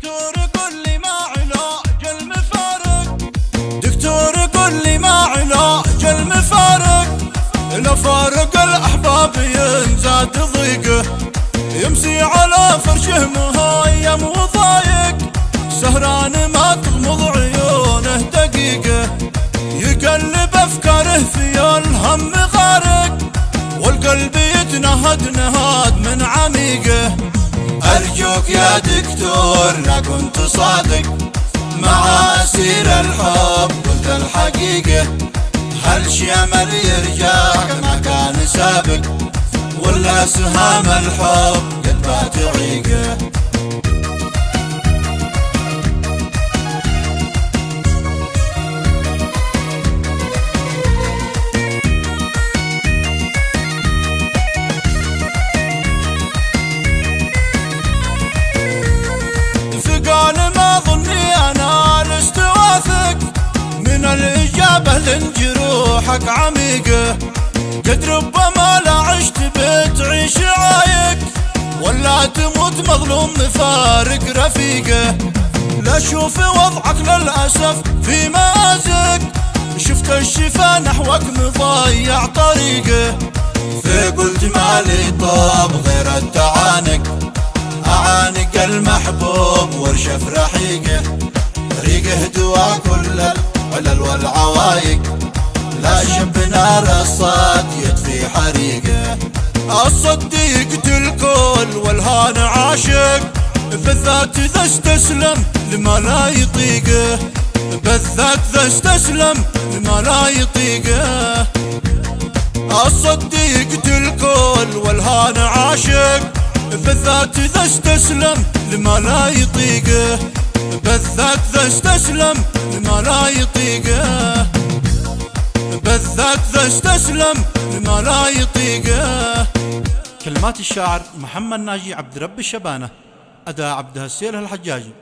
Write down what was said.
دكتور قل لي ما علاج المفارق، دكتور قل لي ما علاج المفارق. لو فارق الأحباب ينزاد ضيقه، يمسي على فرشه مهيم وضايق، سهران ما تغمض عيونه دقيقة، يقلب أفكاره في الهم غارق، والقلب يتنهد نهاد من عميقه. أرجوك يا دكتور لا كنت صادق، مع أسير الحب قلت الحقيقة. هل شي أمل يرجع ما كان سابق، ولا سهام الحب قد بات عيقه؟ فقال ما ظني أنا لست واثق، من الإجابة لن جروحك عميقة. قد ربما لا عشت بتعيش عايق، ولا تموت مظلوم مفارق رفيقه. لا شوف وضعك للأسف في مأزق، شفت الشفا نحوك مضيع طريقه. فقلت مالي طاب غير التعانق، أعانق المحبوب وارشف رحيقه. ريقه دوا كل العلل والعوايق، لا شب نار الصاد يطفي حريقه. الصديق الكل والهان عاشق، بالذات إذا استسلم لما لا يطيقه، بالذات إذا استسلم لما لا يطيقه. الصديق الكل والهان عاشق، بالذات إذا استسلم لما لا يطيقه، بالذات إذا استسلم لما لا يطيقه، بالذات إذا استسلم لما لا يطيقه. كلمات الشاعر محمد ناجي عبد رب الشبانة، أداء عبد السيل الحجاجي.